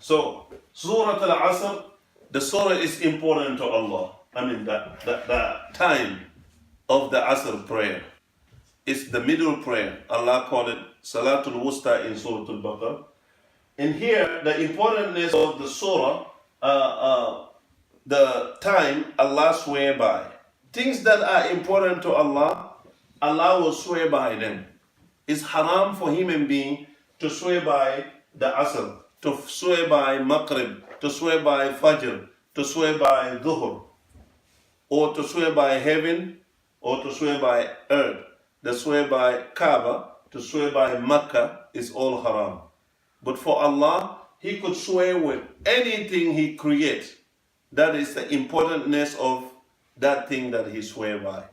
So, Surah Al-Asr, the surah is important to Allah. I mean, the time of the Asr prayer is the middle prayer. Allah called it Salatul Wusta in Surah Al-Baqarah. And here, the importance of the surah, the time Allah swear by. Things that are important to Allah, Allah will swear by them. It's haram for human being to swear by the Asr, to swear by Maghrib, to swear by Fajr, to swear by Dhuhr, or to swear by heaven, or to swear by earth. To swear by Kaaba, to swear by Mecca is all haram. But for Allah, He could swear with anything He creates. That is the importance of that thing that He swear by.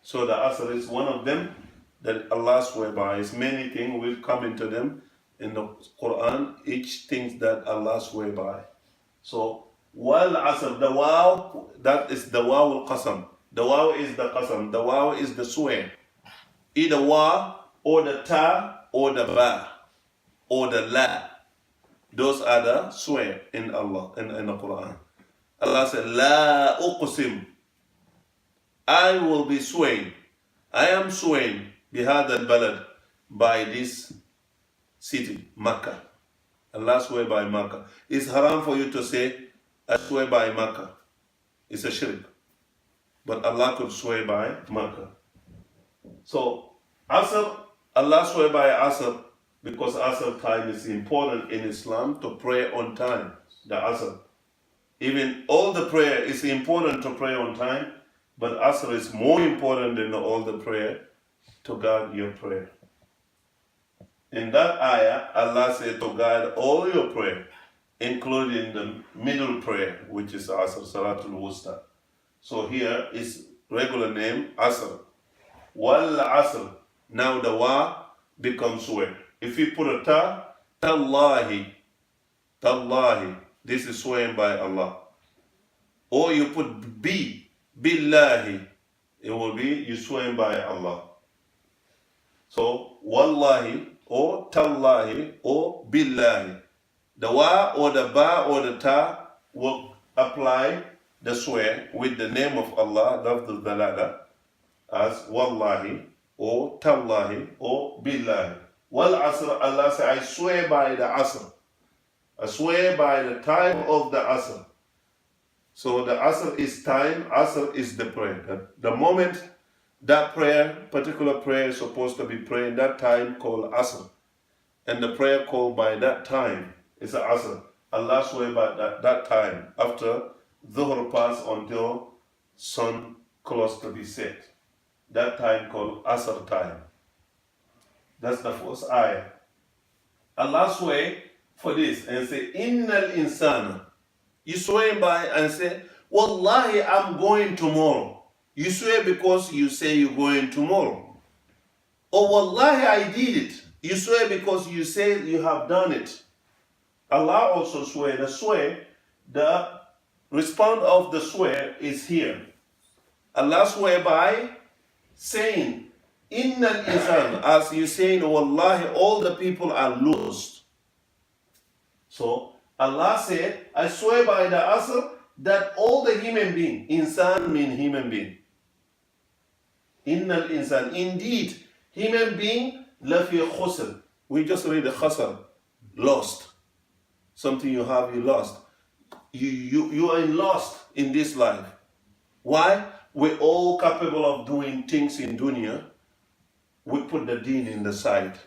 So the Asr is one of them that Allah swear by. It's many things, we'll come into them in the Quran, each thing that Allah swear by. So, wal Asr, the waw, that is the waw al-qasam. The waw is the qasam, the waw is the swear. Either wa, or the ta, or the ba, or the la. Those are the swear in Allah, in the Quran. Allah said, La uqsim. I will be swaying. I am swaying bihad al-balad, by this city, Makkah. Allah swear by Makkah. It's haram for you to say, I swear by Makkah. It's a shirk. But Allah could swear by Makkah. So, Asr, Allah swear by Asr, because Asr time is important in Islam to pray on time, the Asr. Even all the prayer is important to pray on time, but Asr is more important than all the prayer to guard your prayer. In that ayah, Allah said to guide all your prayer, including the middle prayer, which is Asr, Salatul Wusta. So here is regular name, Asr. Wal Asr. Now the wa becomes swear. If you put a ta, tallahi, tallahi. This is swearing by Allah. Or you put bi, billahi. It will be you swearing by Allah. So wallahi, or tallahi, or billahi. The wa or the ba or the ta will apply the swear with the name of Allah, lafdul dalala, as wallahi, or tallahi, or billahi. Wal Asr, Allah says, I swear by the Asr. I swear by the time of the Asr. So the Asr is time, Asr is the prayer. The moment that prayer, particular prayer is supposed to be prayed, that time called Asr. And the prayer called by that time is Asr. Allah swear by that time, after Dhuhr pass until sun close to be set. That time called Asr time. That's the first ayah. Allah swear for this and say, Innal insana. You swear by and say, Wallahi, I'm going tomorrow. You swear because you say you're going tomorrow. Or Wallahi, I did it. You swear because you say you have done it. Allah also swear. The swear, the response of the swear is here. Allah swear by saying, Innal insan, as you saying, Wallahi, all the people are lost. So Allah said, I swear by the Asr that all the human being, insan mean human being. Innal insan, indeed, human being, lafi khusr. We just read the khasr, lost. Something you have, you lost. You are lost in this life. Why? We're all capable of doing things in dunya. We put the deen in the side.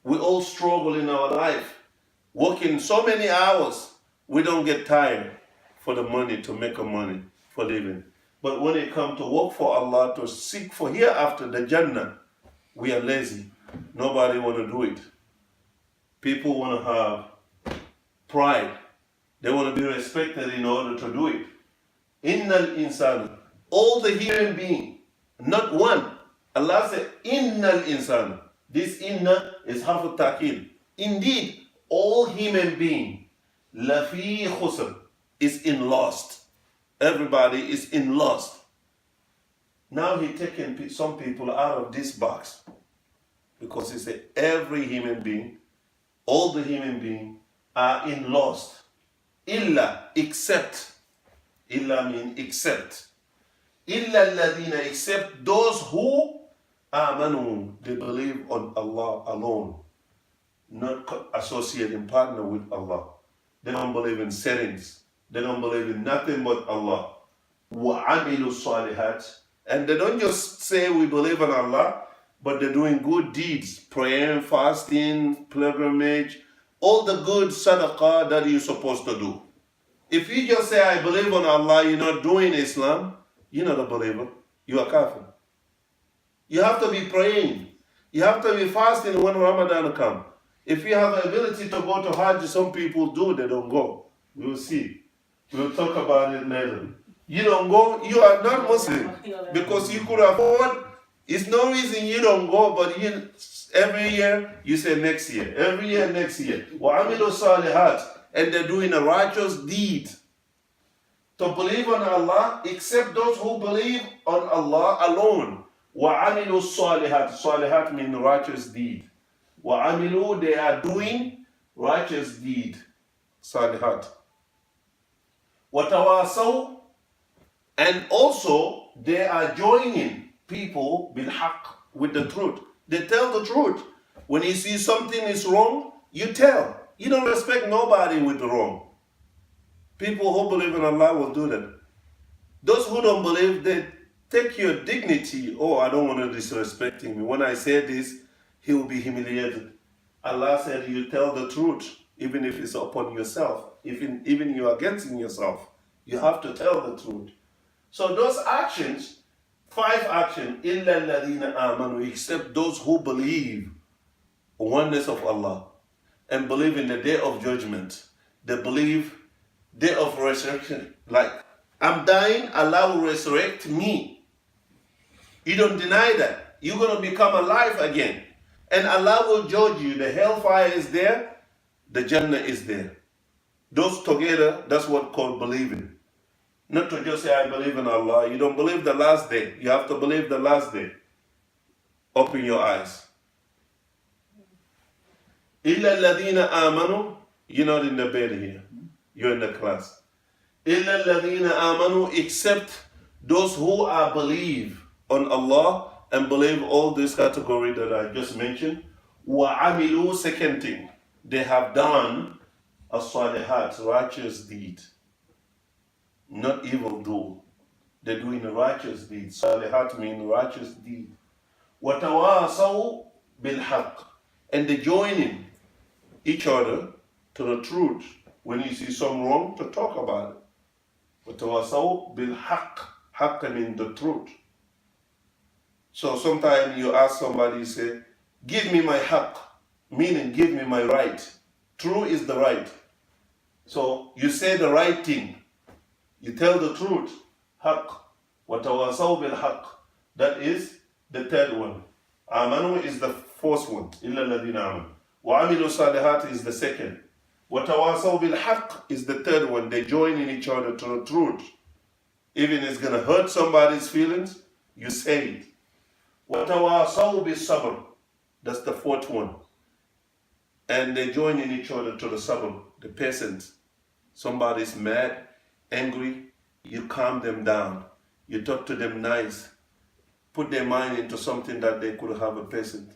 We all struggle in our life. Working so many hours, we don't get tired for the money, to make a money for living. But when it comes to work for Allah, to seek for hereafter the Jannah, we are lazy. Nobody want to do it. People want to have pride. They want to be respected in order to do it. Innal insan, all the human being, not one. Allah said, Innal insan. This inna is harf ta'kid. Indeed, all human being, lafi khusr, is in lost. Everybody is in lost. Now he taken some people out of this box, because he said every human being, all the human being are in lost. Illa, except. Illa means except. Illa alladhina, except those who amanu, they believe on Allah alone, not associating partner with Allah. They don't believe in settings. They don't believe in nothing but Allah. وَعَمِلُوا الصَّالِحَاتِ, and they don't just say we believe in Allah, but they're doing good deeds, praying, fasting, pilgrimage, all the good sadaqah that you're supposed to do. If you just say I believe in Allah, you're not doing Islam, you're not a believer, you are kafir. You have to be praying. You have to be fasting when Ramadan comes. If you have the ability to go to Hajj, some people do, they don't go. We'll see. We'll talk about it later. You don't go, you are not Muslim. Because you could afford, it's no reason you don't go, but you, every year you say next year. Every year, next year. وَعَمِلُوا الصَّالِحَاتِ, and they're doing a righteous deed. To believe on Allah, except those who believe on Allah alone. وَعَمِلُوا الصَّالِحَاتِ, صالِحات means righteous deed. وَعَمِلُوا, they are doing righteous deed. Salihat. وَتَوَاسَوْا, and also they are joining people bil-haq, with the truth. They tell the truth. When you see something is wrong, you tell. You don't respect nobody with the wrong. People who believe in Allah will do that. Those who don't believe, they take your dignity. Oh, I don't want to disrespect him. When I say this, he will be humiliated. Allah said, you tell the truth, even if it's upon yourself. Even you are against yourself. You have to tell the truth. So those actions, 5 actions, إِلَّا الَّذِينَ آمَنُوا, except those who believe the oneness of Allah and believe in the day of judgment. They believe day of resurrection. Like, I'm dying, Allah will resurrect me. You don't deny that. You're going to become alive again. And Allah will judge you. The hellfire is there, the Jannah is there. Those together, that's what called believing. Not to just say, I believe in Allah. You don't believe the last day. You have to believe the last day. Open your eyes. إِلَّا الَّذِينَ آمَنُوا, you're not in the bed here. You're in the class. إِلَّا الَّذِينَ آمَنُوا, except those who are believe on Allah and believe all this category that I just mentioned. وَعَمِلُوا, second thing, they have done a salihat, righteous deed. Not evil do. They're doing a righteous deed. Salihat means righteous deed. وَتَوَاصَوْا بِالْحَقِّ, and they joining each other to the truth. When you see some wrong, to talk about it. وَتَوَاصَوْا بِالْحَقِّ, haqq means the truth. So sometimes you ask somebody, you say, give me my haqq, meaning give me my right. True is the right. So you say the right thing. You tell the truth. Haqq. وَتَوَاصَوْا بِالْحَقِّ. That is the third one. Amanu is the fourth one. إِلَّا الَّذِينَ آمَنُوا. وَعَمِلُوا الصَّالِحَاتِ is the second. وَتَوَاصَوْا بِالْحَقِّ is the third one. They join in each other to the truth. Even if it's going to hurt somebody's feelings, you say it. وَتَوَاصَوْا بِالصَّبْرِ, that's the fourth one. And they join in each other to the sabr, the patience. Somebody's mad, angry, you calm them down. You talk to them nice. Put their mind into something that they could have a patient.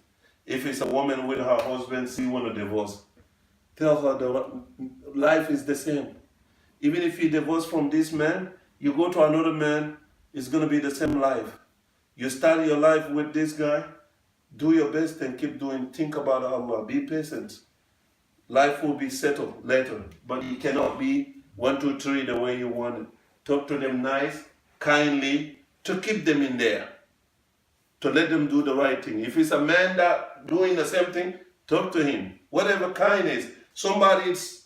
If it's a woman with her husband, she want a divorce. Tell her that life is the same. Even if you divorce from this man, you go to another man, it's going to be the same life. You start your life with this guy, do your best and keep doing, think about Allah, be patient. Life will be settled later, but it cannot be 1, 2, 3 the way you want it. Talk to them nice, kindly, to keep them in there, to let them do the right thing. If it's a man that doing the same thing, talk to him. Whatever kind is, somebody's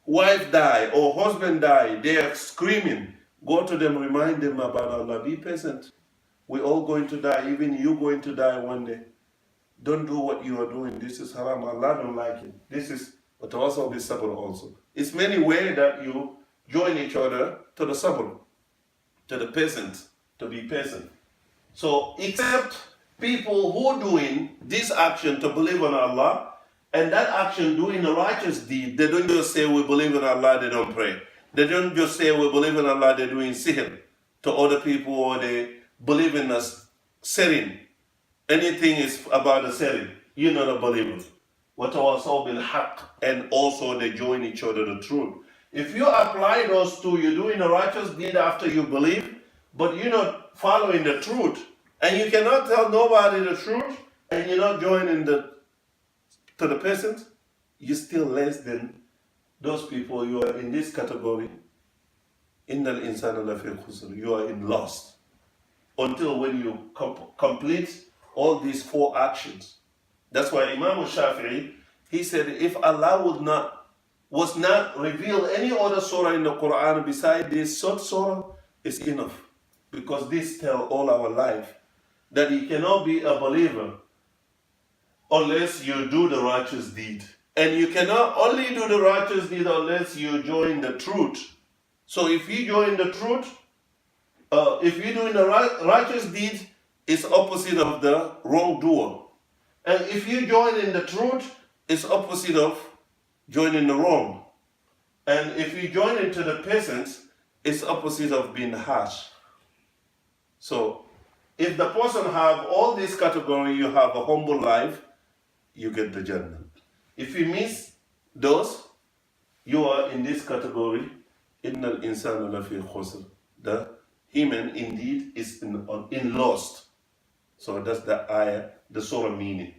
wife die or husband die, they are screaming. Go to them, remind them about Allah, be patient. We're all going to die, even you going to die one day. Don't do what you are doing. This is haram. Allah don't like it. This is what also be sabr also. It's many ways that you join each other to the sabr, to the patient, to be patient. So except people who doing this action to believe on Allah And that action, doing a righteous deed, they don't just say we believe in Allah, they don't pray. They don't just say we believe in Allah, they're doing sihr to other people, or they believe in us setting. Anything is about the setting. You're not a believer. وَتَوَاصَوْا بِالْحَقِّ. And also they join each other the truth. If you apply those two, you're doing a righteous deed after you believe, but you're not following the truth, and you cannot tell nobody the truth, and you're not joining to the peasant, you're still less than those people. You are in this category. إِنَّ الْإِنسَانَ لَفِي خُسْرٍ. You are in lost. Until when you complete all these 4 actions. That's why Imam Shafi'i, he said, if Allah was not reveal any other surah in the Quran beside this short surah, it's enough. Because this tell all our life that you cannot be a believer unless you do the righteous deed. And you cannot only do the righteous deed unless you join the truth. So if you join the truth, if you're doing the righteous deed, it's opposite of the wrongdoer. And if you join in the truth, it's opposite of joining the wrong. And if you join into the peasants, it's opposite of being harsh. So if the person have all these categories, you have a humble life, you get the Jannah. If you miss those, you are in this category. Innal insana lafi khusr. The human indeed is in lost. So that's the ayah, the surah meaning.